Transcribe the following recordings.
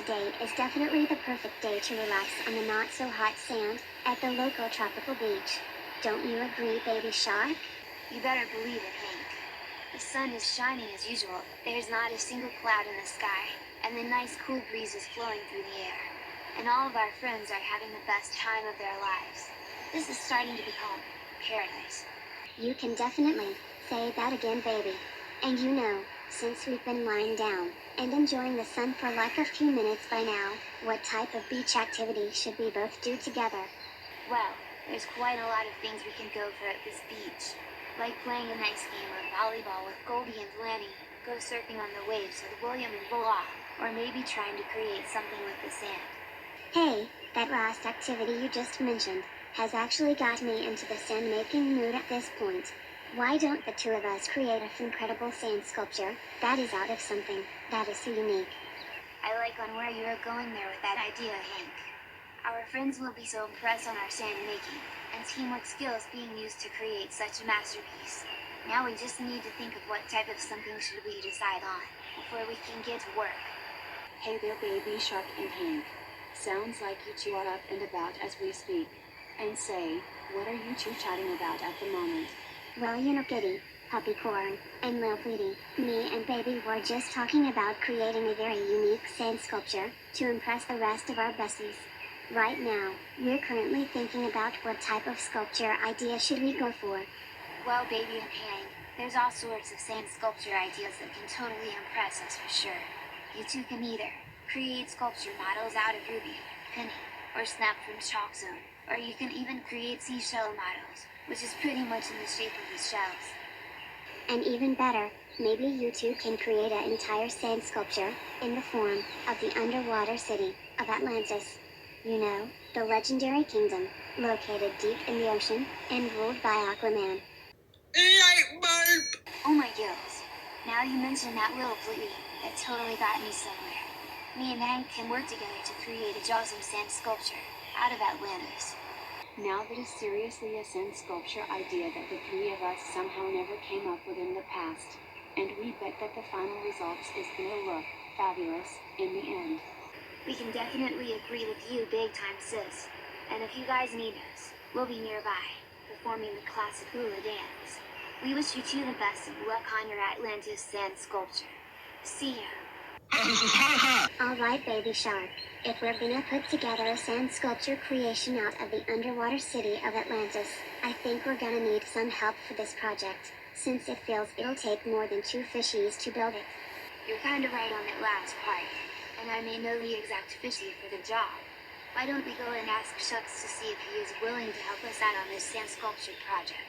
today is definitely the perfect day to relax on the not-so-hot sand at the local tropical beach. Don't you agree, Baby Shark? You better believe it, Hank. The sun is shining as usual, there's not a single cloud in the sky, and the nice cool breeze is flowing through the air. And all of our friends are having the best time of their lives. This is starting to become paradise. You can definitely say that again, baby. And you know, since we've been lying down and enjoying the sun for like a few minutes by now, what type of beach activity should we both do together? Well, there's quite a lot of things we can go for at this beach. Like playing a nice game of volleyball with Goldie and Lanny, go surfing on the waves with William and Voila, or maybe trying to create something with the sand. Hey, that last activity you just mentioned has actually got me into the sand-making mood at this point. Why don't the two of us create an incredible sand sculpture that is out of something that is so unique? I like on where you're going there with that idea, Hank. Our friends will be so impressed on our sand making and teamwork skills being used to create such a masterpiece. Now we just need to think of what type of something should we decide on before we can get to work. Hey there, Baby Shark and Hank. Sounds like you two are up and about as we speak. And say, what are you two chatting about at the moment? Well, Unikitty, Puppycorn, and Lil'Petey, me and Baby were just talking about creating a very unique sand sculpture to impress the rest of our besties. Right now, we're currently thinking about what type of sculpture idea should we go for. Well, Baby and Hank, there's all sorts of sand sculpture ideas that can totally impress us for sure. You two can either create sculpture models out of ruby, penny, or snap from chalk zone, or you can even create seashell models, which is pretty much in the shape of the shells. And even better, maybe you two can create an entire sand sculpture in the form of the underwater city of Atlantis. You know, the legendary kingdom, located deep in the ocean and ruled by Aquaman. Light bulb! Oh my gills. Now you mention that Lil'Petey, that totally got me somewhere. Me and Hank can work together to create a awesome sand sculpture out of Atlantis. Now that is seriously a sand sculpture idea that the three of us somehow never came up with in the past. And we bet that the final results is gonna look fabulous in the end. We can definitely agree with you big time, sis. And if you guys need us, we'll be nearby, performing the classic hula dance. We wish you two the best of luck on your Atlantis sand sculpture. See ya. Alright, Baby Shark, if we're gonna put together a sand sculpture creation out of the underwater city of Atlantis, I think we're gonna need some help for this project, since it feels it'll take more than 2 fishies to build it. You're kinda right on that last part, and I may know the exact fishy for the job. Why don't we go and ask Shucks to see if he is willing to help us out on this sand sculpture project?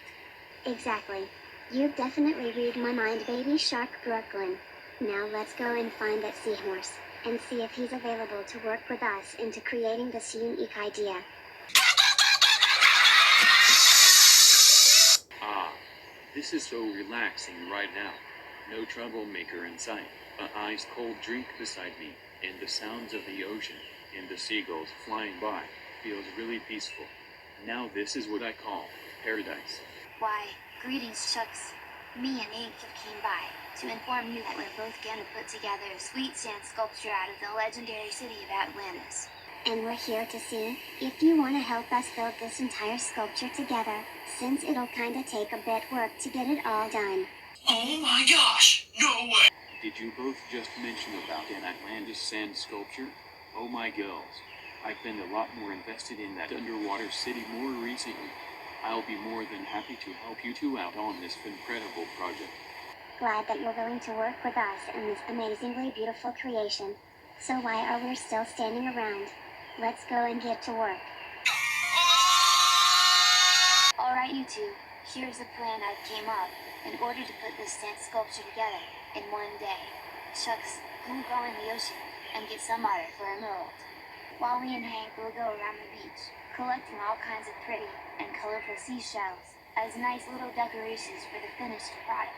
Exactly. You definitely read my mind, Baby Shark Brooklyn. Now let's go and find that seahorse, and see if he's available to work with us into creating this unique idea. Ah, this is so relaxing right now. No troublemaker in sight, an ice-cold drink beside me, and the sounds of the ocean, and the seagulls flying by, feels really peaceful. Now this is what I call paradise. Why, greetings, Shucks. Me and Hank just came by to inform you that we're both gonna put together a sweet sand sculpture out of the legendary city of Atlantis. And we're here to see if you want to help us build this entire sculpture together, since it'll kinda take a bit work to get it all done. Oh my gosh, no way! Did you both just mention about an Atlantis sand sculpture? Oh my girls, I've been a lot more invested in that underwater city more recently. I'll be more than happy to help you two out on this incredible project. Glad that you're willing to work with us in this amazingly beautiful creation. So why are we still standing around? Let's go and get to work. Alright, you two, here's the plan I came up in order to put this sand sculpture together in one day. Shucks, you go in the ocean and get some otter for a mold, while me and Hank will go around the beach, collecting all kinds of pretty and colorful seashells as nice little decorations for the finished product.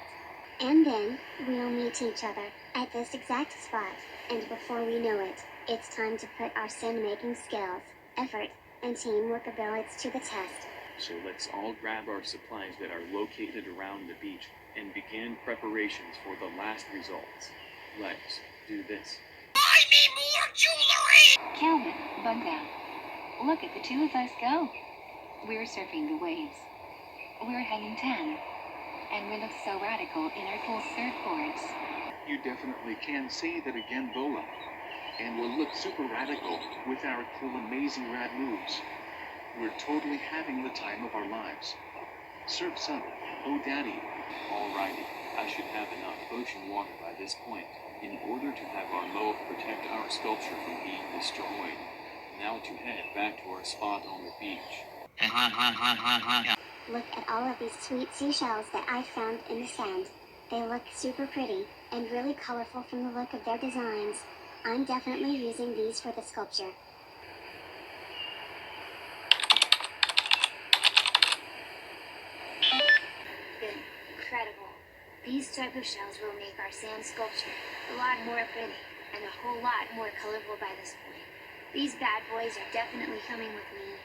And then, we'll meet each other at this exact spot, and before we know it, it's time to put our sand-making skills, effort, and teamwork abilities to the test. So let's all grab our supplies that are located around the beach and begin preparations for the last results. Let's do this. I need more Jewelry! Calvin, bug down. Look at the two of us go. We're surfing the waves. We're hanging tan. And we look so radical in our full surfboards. You definitely can say that again, Bola. And we'll look super radical with our cool, amazing rad moves. We're totally having the time of our lives. Surf's up. Oh, daddy. Alrighty, I should have enough ocean water by this point, in order to have our moat protect our sculpture from being destroyed. Now to head back to our spot on the beach. Look at all of these sweet seashells that I found in the sand. They look super pretty, and really colorful from the look of their designs. I'm definitely using these for the sculpture. Incredible. These type of shells will make our sand sculpture a lot more pretty and a whole lot more colorful by this point. These bad boys are definitely coming with me.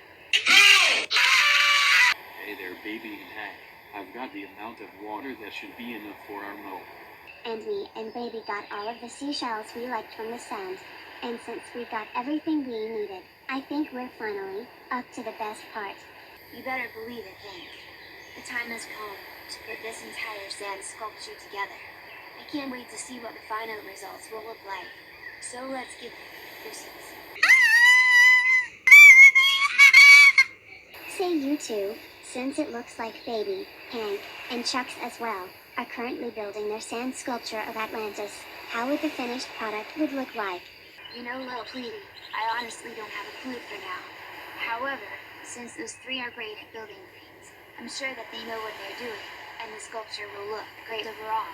Hey there, baby and Hank. I've got the amount of water that should be enough for our moat. And me and baby got all of the seashells we liked from the sand. And since we got everything we needed, I think we're finally up to the best part. You better believe it, Hank. The time has come to put this entire sand sculpture together. I can't wait to see what the final results will look like. So let's get this. Say you two, since it looks like baby, Hank, and Chucks as well, are currently building their sand sculpture of Atlantis, how would the finished product would look like? You know, Lil'Petey, I honestly don't have a clue for now. However, since those three are great at building things, I'm sure that they know what they're doing, and the sculpture will look great overall.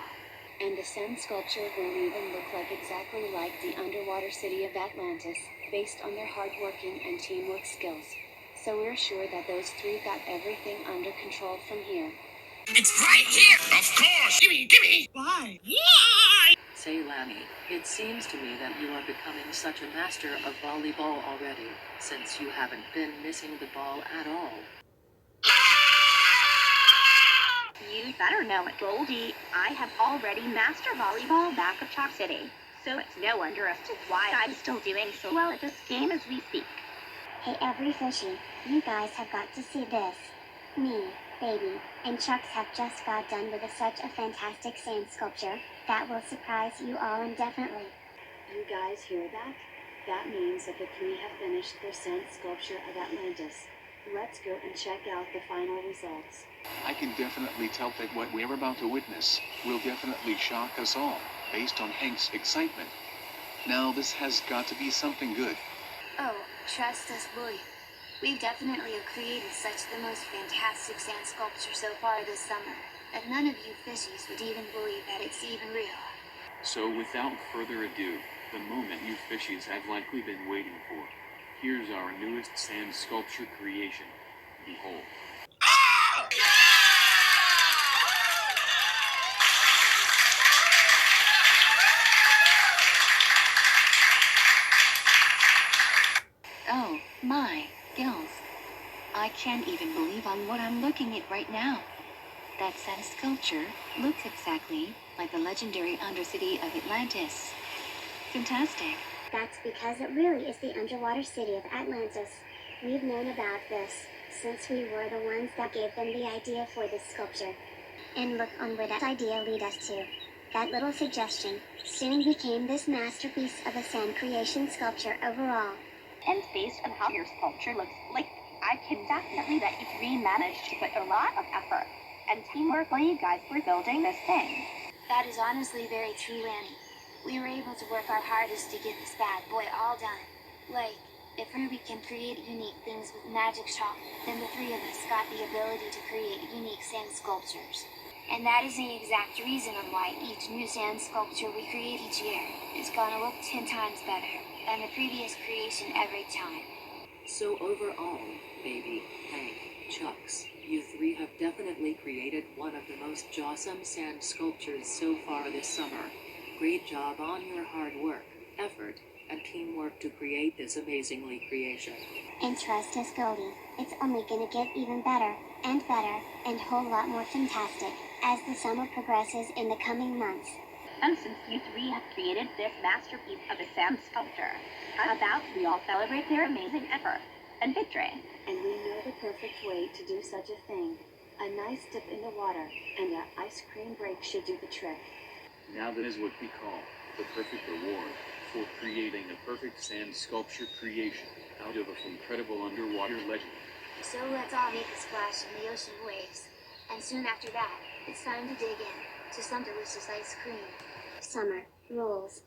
And the sand sculpture will even look like exactly like the underwater city of Atlantis, based on their hard-working and teamwork skills. So we're sure that those three got everything under control from here. It's right here! Of course! Gimme! Why? Why? Say, Lammy, it seems to me that you are becoming such a master of volleyball already, since you haven't been missing the ball at all. You better know it, Goldie. I have already mastered volleyball back of Chalk City, so it's no wonder as to why I'm still doing so well at this game as we speak. Hey every fishy, you guys have got to see this. Me, baby, and Chucks have just got done with such a fantastic sand sculpture that will surprise you all indefinitely. You guys hear that? That means that the three have finished their sand sculpture of Atlantis. Let's go and check out the final results. I can definitely tell that what we're about to witness will definitely shock us all, based on Hank's excitement. Now this has got to be something good. Oh, trust us, boy. We've definitely created such the most fantastic sand sculpture so far this summer, that none of you fishies would even believe that it's even real. So without further ado, the moment you fishies have likely been waiting for. Here's our newest sand sculpture creation. Behold. Oh, my, gills. I can't even believe on what I'm looking at right now. That sand sculpture looks exactly like the legendary Undercity of Atlantis. Fantastic. That's because it really is the underwater city of Atlantis. We've known about this since we were the ones that gave them the idea for this sculpture. And look on where that idea lead us to. That little suggestion soon became this masterpiece of a sand creation sculpture overall. And based on how your sculpture looks like, I can definitely bet you three managed to put a lot of effort and teamwork while you guys were building this thing. That is honestly very true, Lammy. We were able to work our hardest to get this bad boy all done. Like, if Ruby can create unique things with magic chalk, then the three of us got the ability to create unique sand sculptures. And that is the exact reason on why each new sand sculpture we create each year is gonna look 10 times better than the previous creation every time. So overall, baby, Hank, Chucks, you three have definitely created one of the most jawsome sand sculptures so far this summer. Great job on your hard work, effort, and teamwork to create this amazingly creation. And trust us, Goldie, it's only gonna get even better, and a whole lot more fantastic, as the summer progresses in the coming months. And since you three have created this masterpiece of a sand sculpture, how about we all celebrate their amazing effort and victory? And we know the perfect way to do such a thing. A nice dip in the water and an ice cream break should do the trick. Now that is what we call the perfect reward for creating a perfect sand sculpture creation out of an incredible underwater legend. So let's all make a splash in the ocean waves. And soon after that, it's time to dig in to some delicious ice cream. Summer rules.